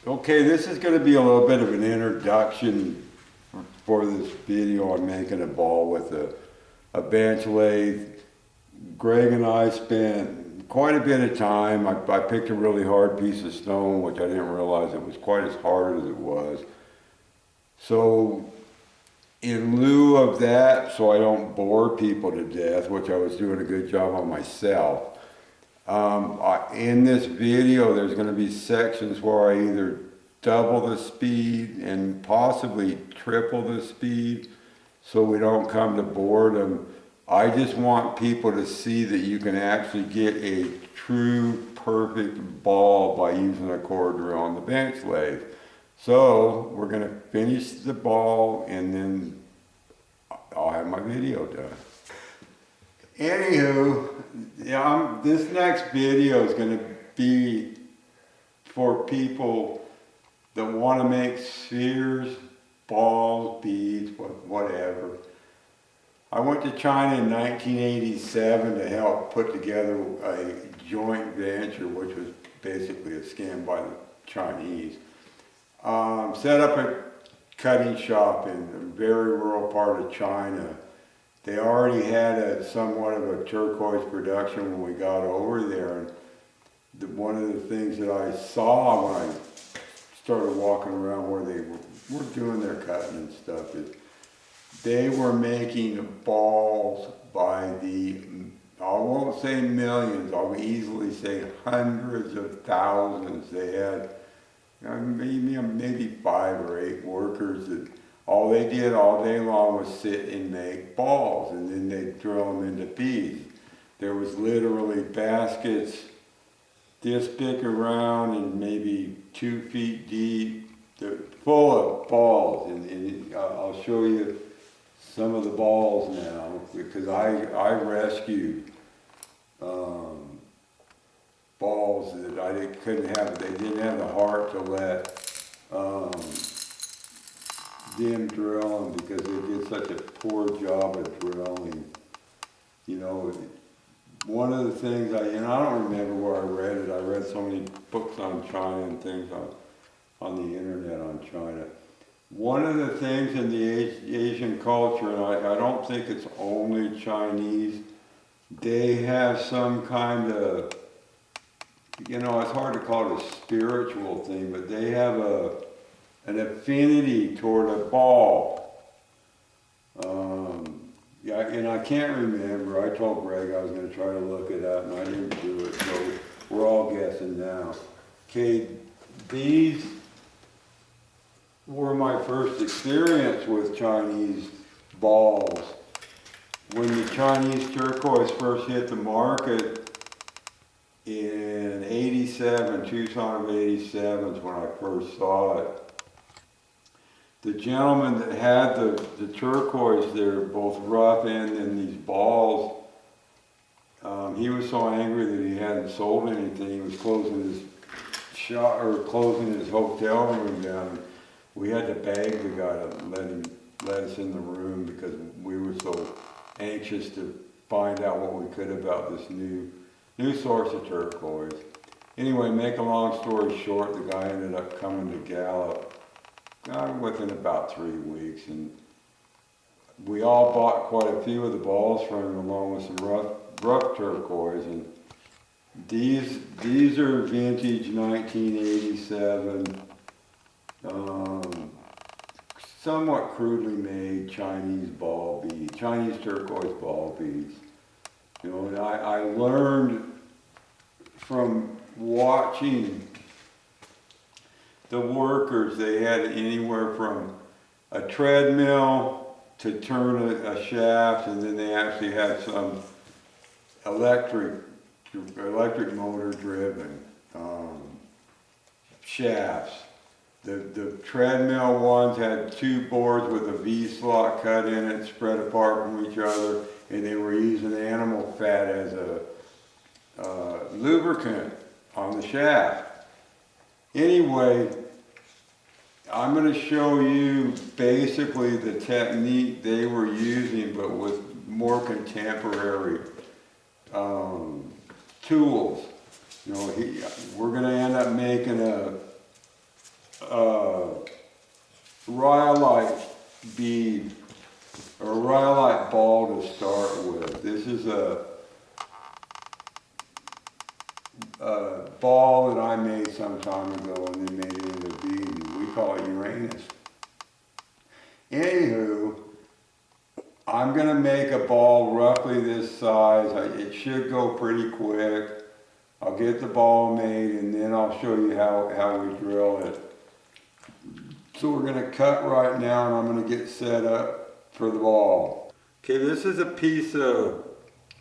Okay, this is going to be a little bit of an introduction for this video on making a ball with a bench lathe. Greg and I spent quite a bit of time. I picked a really hard piece of stone, which I didn't realize it was quite as hard as it was. So in lieu of that, so I don't bore people to death, which I was doing a good job on myself, in this video there's going to be sections where I either double the speed and possibly triple the speed so we don't come to boredom. I just want people to see that you can actually get a true perfect ball by using a core drill on the bench lathe. So we're going to finish the ball and then I'll have my video done. Anywho, this next video is going to be for people that want to make spheres, balls, beads, whatever. I went to China in 1987 to help put together a joint venture, which was basically a scam by the Chinese. Set up a cutting shop in a very rural part of China. They already had somewhat of a turquoise production when we got over there. And one of the things that I saw when I started walking around where they were doing their cutting and stuff is they were making balls by the, I won't say millions, I'll easily say hundreds of thousands. They had maybe 5 or 8 workers that all they did all day long was sit and make balls, and then they'd drill them into beads. There was literally baskets this big around and maybe 2 feet deep, full of balls. And I'll show you some of the balls now, because I rescued balls that I couldn't have. They didn't have the heart to let them drill them because they did such a poor job of drilling. You know, one of the things I don't remember where I read it. I read so many books on China and things on the internet on China. One of the things in the Asian culture, and I don't think it's only Chinese, they have some kind of, it's hard to call it a spiritual thing, but they have an affinity toward a ball. And I can't remember. I told Greg I was going to try to look it up, and I didn't do it, so we're all guessing now. Okay, these were my first experience with Chinese balls. When the Chinese turquoise first hit the market in 87, Tucson of 87 is when I first saw it. The gentleman that had the turquoise there, both rough end and these balls, he was so angry that he hadn't sold anything. He was closing his shop or closing his hotel room down. We had to beg the guy to let us in the room because we were so anxious to find out what we could about this new source of turquoise. Anyway, make a long story short, the guy ended up coming to Gallup within about 3 weeks, and we all bought quite a few of the balls from him along with some rough turquoise. And these are vintage 1987. Somewhat crudely made Chinese turquoise ball beads. And I learned from watching the workers. They had anywhere from a treadmill to turn a shaft, and then they actually had some electric motor driven shafts. The treadmill ones had 2 boards with a V-slot cut in it, spread apart from each other, and they were using animal fat as a lubricant on the shaft. Anyway, I'm going to show you basically the technique they were using, but with more contemporary tools. We're going to end up making rhyolite bead or rhyolite ball to start with. This is a ball that I made some time ago and they made it into a bead. We call it Uranus. Anywho, I'm going to make a ball roughly this size. It should go pretty quick. I'll get the ball made and then I'll show you how we drill it. So we're going to cut right now and I'm going to get set up for the ball. Okay, this is a piece of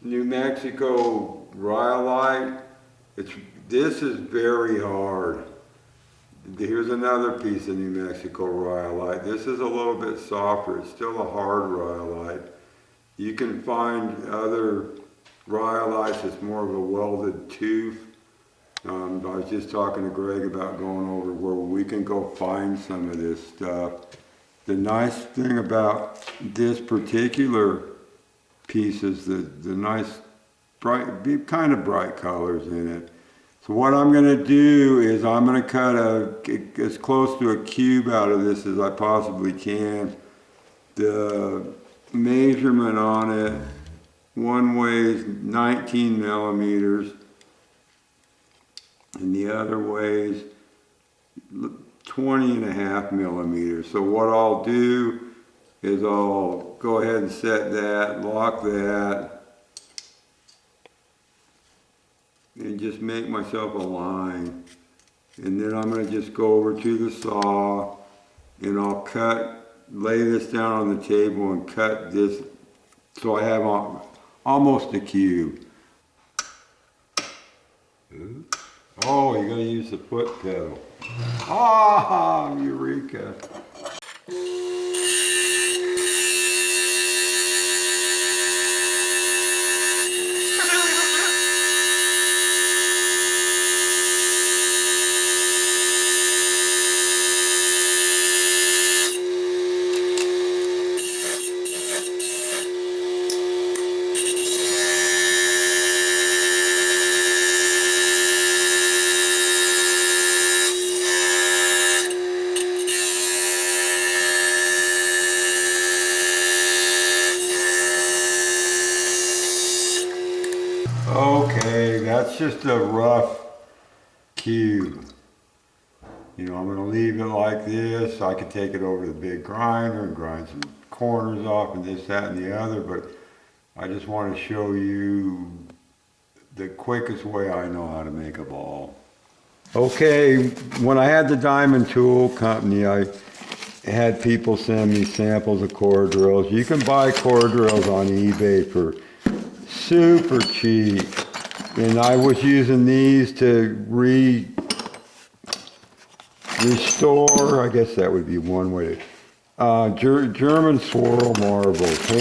New Mexico rhyolite. This is very hard. Here's another piece of New Mexico rhyolite. This is a little bit softer. It's still a hard rhyolite. You can find other rhyolites that's more of a welded tooth. I was just talking to Greg about going over where we can go find some of this stuff. The nice thing about this particular piece is the nice bright, kind of bright colors in it. So what I'm going to do is I'm going to cut as close to a cube out of this as I possibly can. The measurement on it, one weighs 19 millimeters and the other weighs 20.5 millimeters. So what I'll do is I'll go ahead and set that, lock that, and just make myself a line. And then I'm going to just go over to the saw and I'll lay this down on the table and cut this so I have almost a cube. Oh, you're going to use the foot pedal. Ah, eureka. Okay, that's just a rough cube. You know, I'm going to leave it like this. I could take it over to the big grinder and grind some corners off and this, that, and the other, but I just want to show you the quickest way I know how to make a ball. Okay, when I had the Diamond Tool Company, I had people send me samples of core drills. You can buy core drills on eBay for super cheap, and I was using these to restore, I guess that would be one way, German swirl marbles,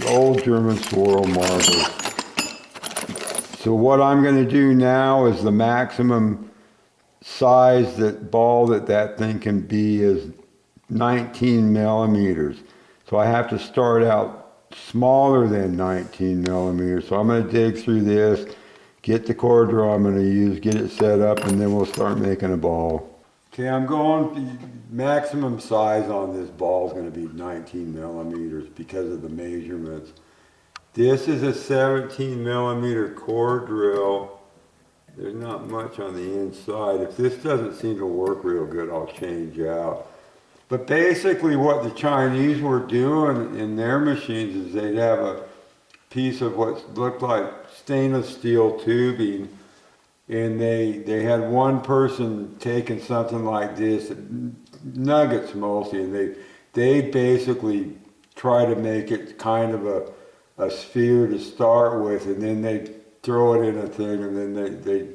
old German swirl marbles. So what I'm going to do now is the maximum size ball that thing can be is 19 millimeters. So I have to start out smaller than 19 millimeters. So I'm going to dig through this, get the core drill I'm going to use, get it set up, and then we'll start making a ball. Okay, I'm going, maximum size on this ball is going to be 19 millimeters because of the measurements. This is a 17 millimeter core drill. There's not much on the inside. If this doesn't seem to work real good, I'll change out. But basically what the Chinese were doing in their machines is they'd have a piece of what looked like stainless steel tubing, and they had one person taking something like this, nuggets mostly, and they basically try to make it kind of a sphere to start with, and then they throw it in a thing, and then they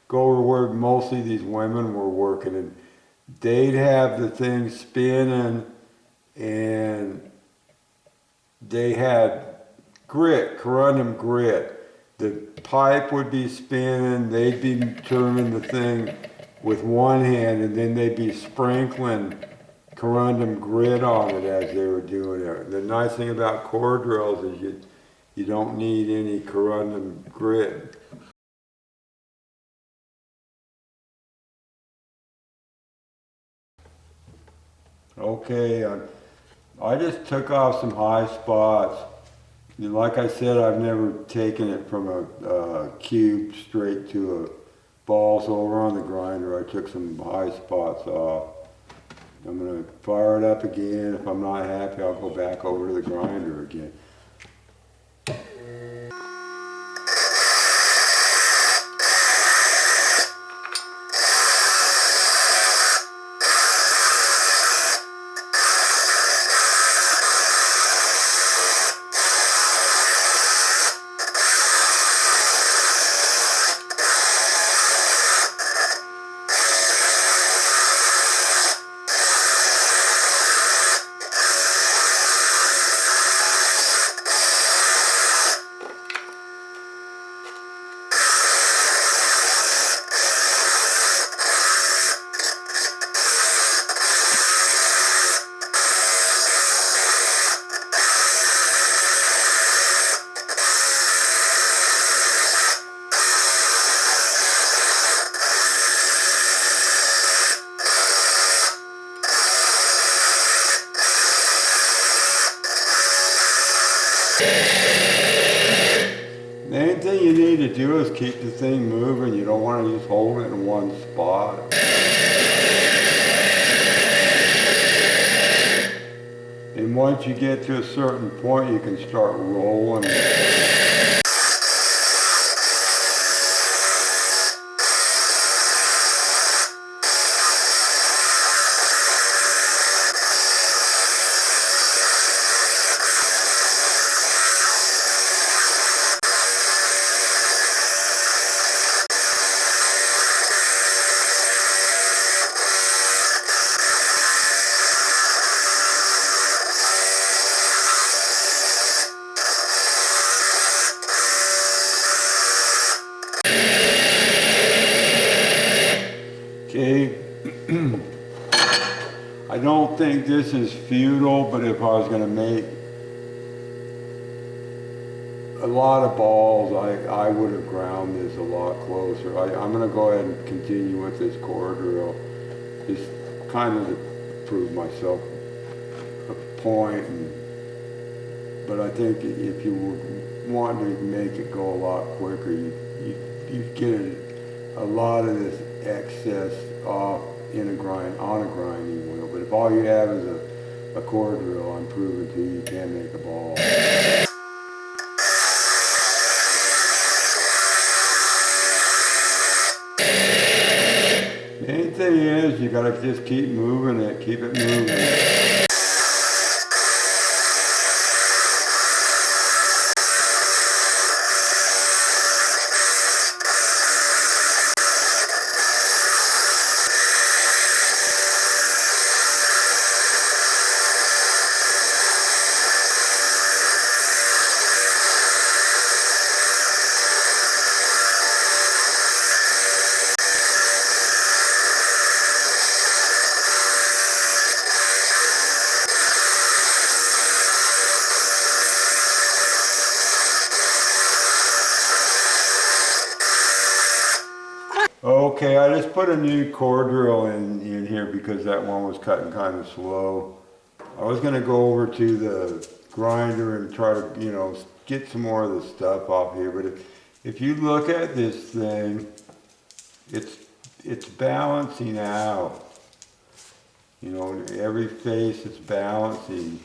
go over where mostly these women were working, and they'd have the thing spinning, and they had grit, corundum grit. The pipe would be spinning, they'd be turning the thing with one hand, and then they'd be sprinkling corundum grit on it as they were doing it. The nice thing about core drills is you don't need any corundum grit. Okay, I just took off some high spots. And like I said, I've never taken it from a cube straight to a ball, so over on the grinder I took some high spots off. I'm going to fire it up again. If I'm not happy, I'll go back over to the grinder again. The main thing you need to do is keep the thing moving. You don't want to just hold it in one spot. And once you get to a certain point, you can start rolling. Okay, I don't think this is futile, but if I was going to make a lot of balls, I would have ground this a lot closer. I'm going to go ahead and continue with this core drill, just kind of to prove myself a point. But I think if you would want to make it go a lot quicker, you get a lot of this excess off on a grinding wheel. But if all you have is a core drill, I'm proving to you can make a ball. Main thing is you gotta just keep moving it, keep it moving. Okay, I just put a new core drill in here because that one was cutting kind of slow. I was going to go over to the grinder and try to, get some more of the stuff off here. But if you look at this thing, it's balancing out. Every face is balancing.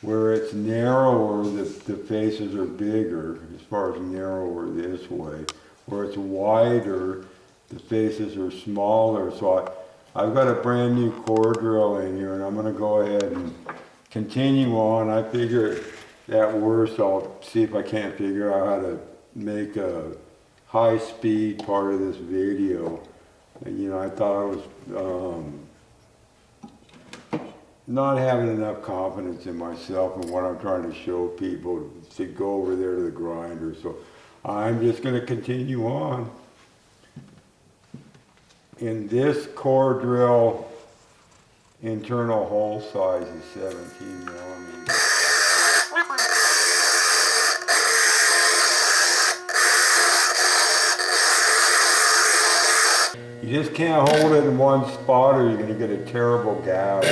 Where it's narrower, the faces are bigger, as far as narrower this way. Where it's wider, the faces are smaller. So I've got a brand new core drill in here, and I'm going to go ahead and continue on. I figure at worst I'll see if I can't figure out how to make a high speed part of this video. And I thought I was not having enough confidence in myself and what I'm trying to show people to go over there to the grinder. So I'm just going to continue on. In this core drill, internal hole size is 17 millimeters. You just can't hold it in one spot or you're going to get a terrible gouge.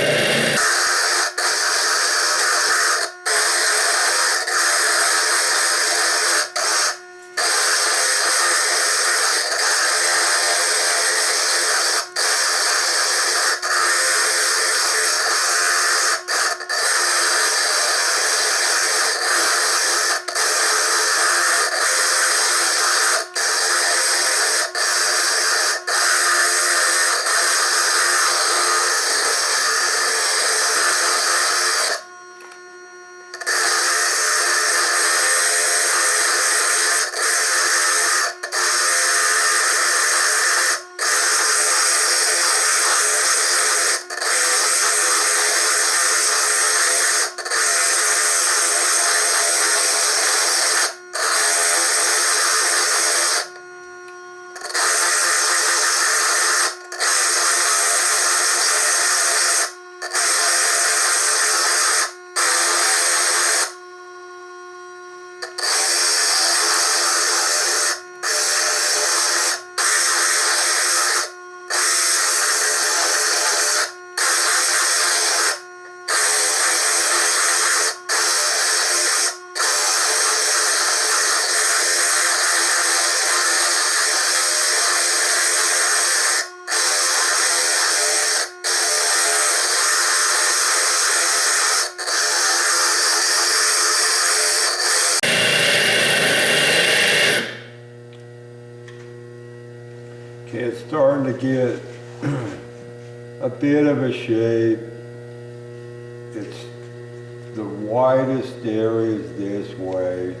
Okay, it's starting to get a bit of a shape. It's the widest area is this way.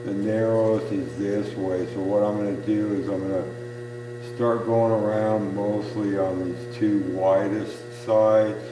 The narrowest is this way. So what I'm going to do is I'm going to start going around mostly on these two widest sides.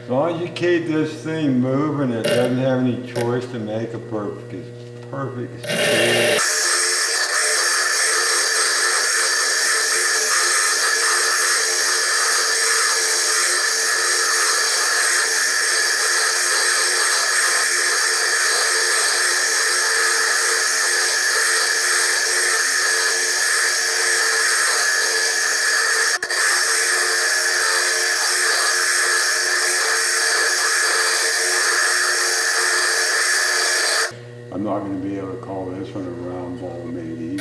As long as you keep this thing moving, it doesn't have any choice to make a perfect sphere. I'm not going to be able to call this one a round ball maybe.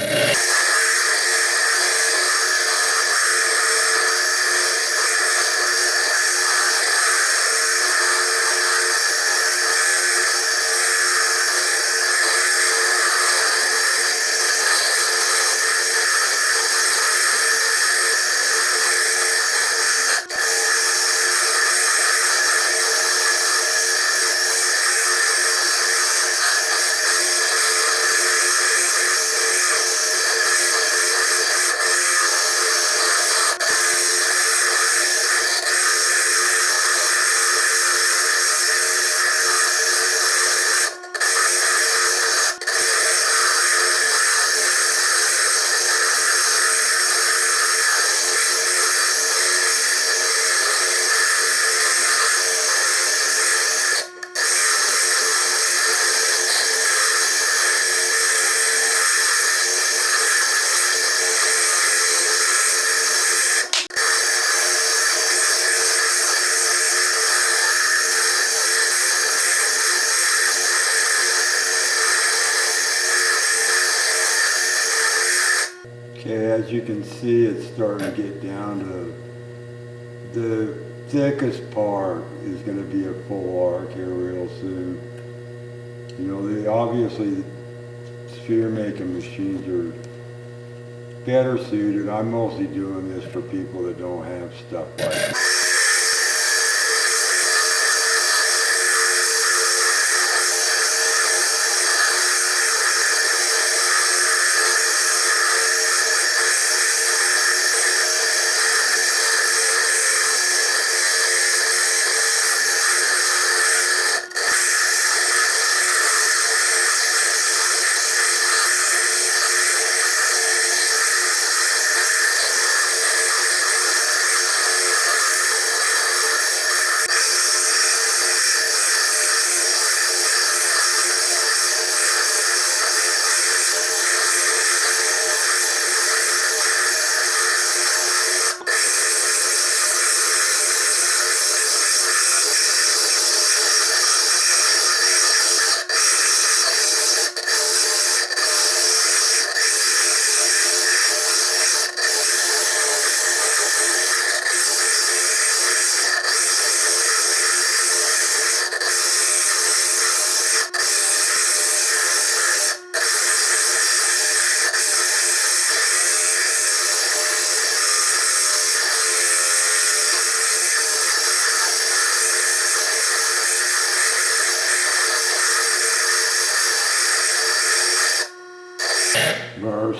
Okay, as you can see, it's starting to get down to the thickest part is going to be a full arc here real soon. You know, obviously sphere making machines are better suited. I'm mostly doing this for people that don't have stuff like that.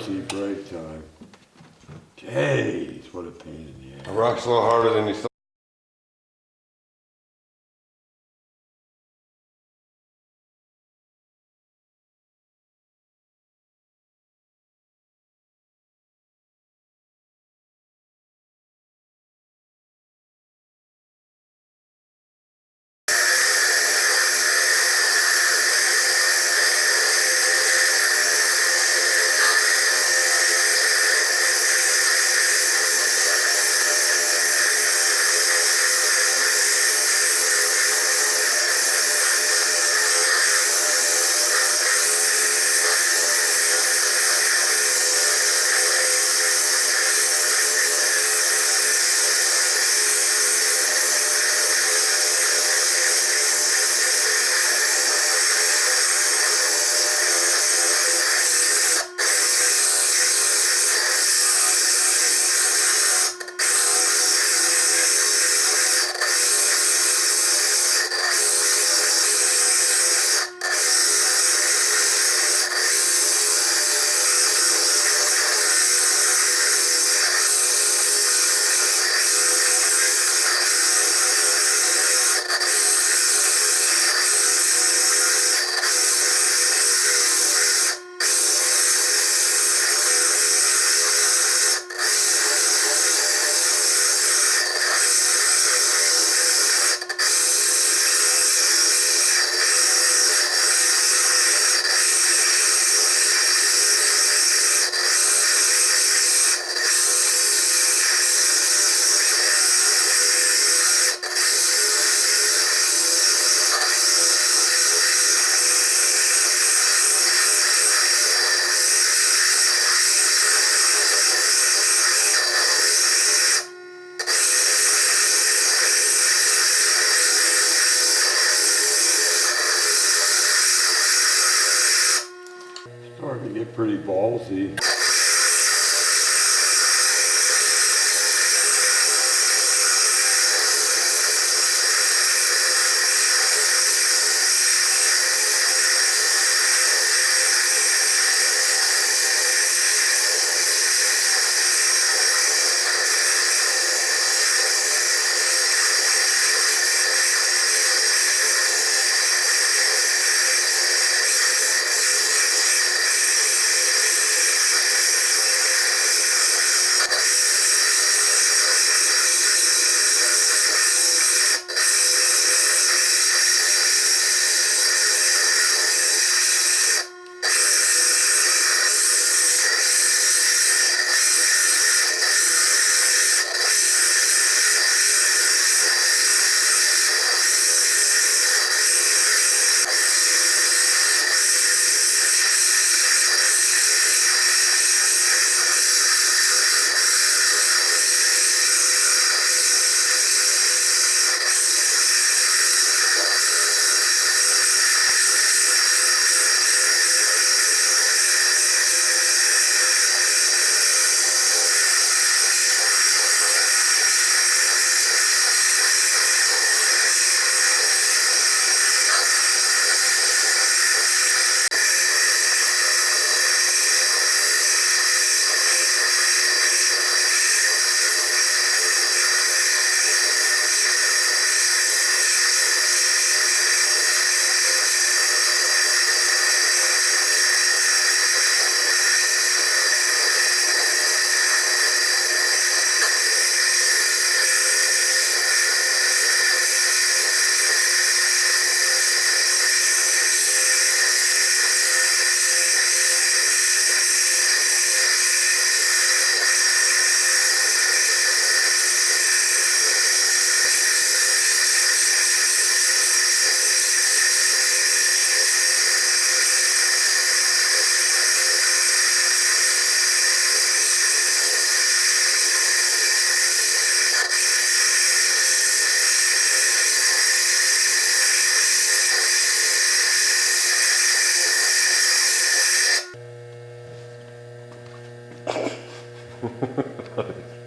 emergency brake time. Jeez, what a pain in the ass. A rock's a little harder than you thought. Starting to get pretty ballsy.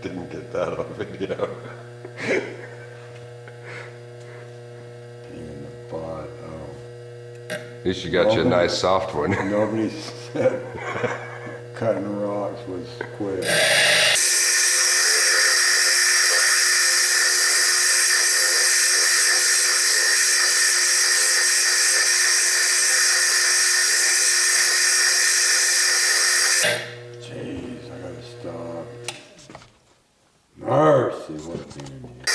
Didn't get that on video. Pain in the butt. Oh. At least you got you a nice soft one. Nobody said cutting rocks was quick. Jeez, I gotta stop. Mercy, what a pain in the ass.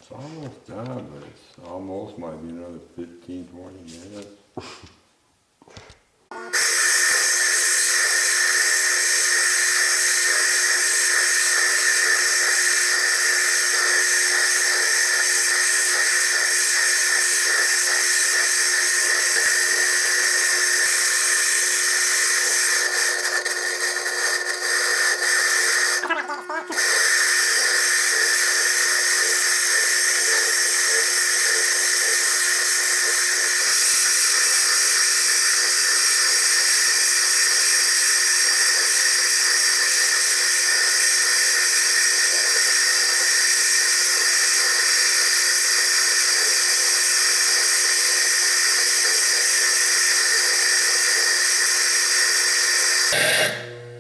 It's almost done, but it's almost might be another 15, 20 minutes.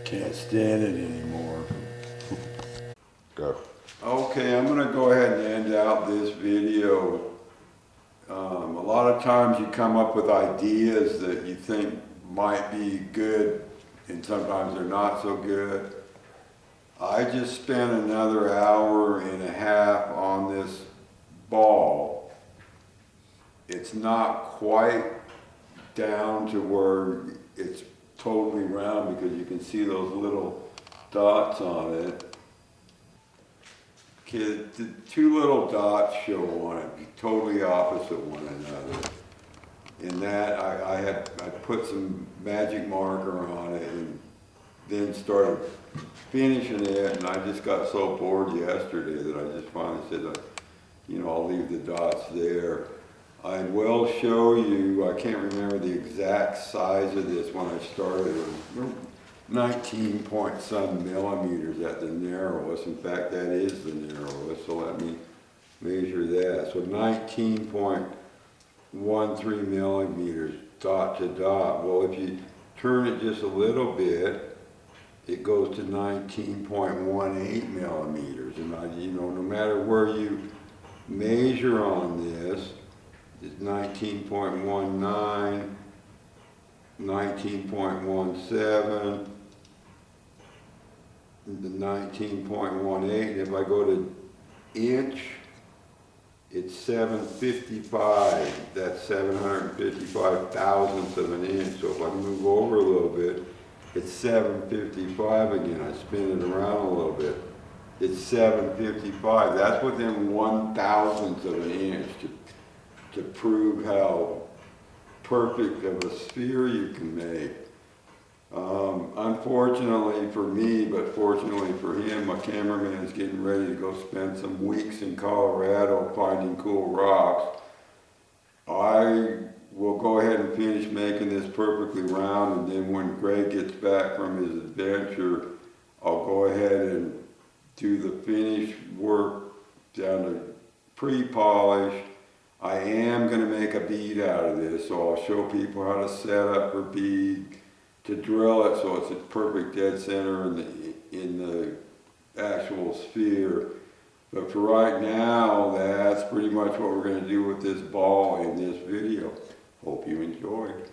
Can't stand it anymore. Go. Okay, I'm gonna go ahead and end out this video. A lot of times you come up with ideas that you think might be good, and sometimes they're not so good. I just spent another hour and a half on this ball. It's not quite down to where it's totally round because you can see those little dots on it. Okay, the two little dots show on it, totally opposite one another. In that, I put some magic marker on it and then started finishing it, and I just got so bored yesterday that I just finally said, I'll leave the dots there. I will show you, I can't remember the exact size of this when I started. It was 19 point some millimeters at the narrowest. In fact, that is the narrowest, so let me measure that. So 19.13 millimeters dot to dot. Well, if you turn it just a little bit, it goes to 19.18 millimeters. And no matter where you measure on this, it's 19.19, 19.17, the 19.18. If I go to inch, it's 755. That's 755 thousandths of an inch. So if I move over a little bit, It's 7:55 again, I spin it around a little bit. It's 7:55, that's within 1/1000th of an inch to prove how perfect of a sphere you can make. Unfortunately for me, but fortunately for him, my cameraman is getting ready to go spend some weeks in Colorado finding cool rocks. I will go ahead and finish making this perfectly round, and then when Greg gets back from his adventure, I'll go ahead and do the finish work down to pre-polish. I am going to make a bead out of this, so I'll show people how to set up for bead, to drill it so it's a perfect dead center in the actual sphere. But for right now, that's pretty much what we're going to do with this ball in this video. Hope you enjoyed.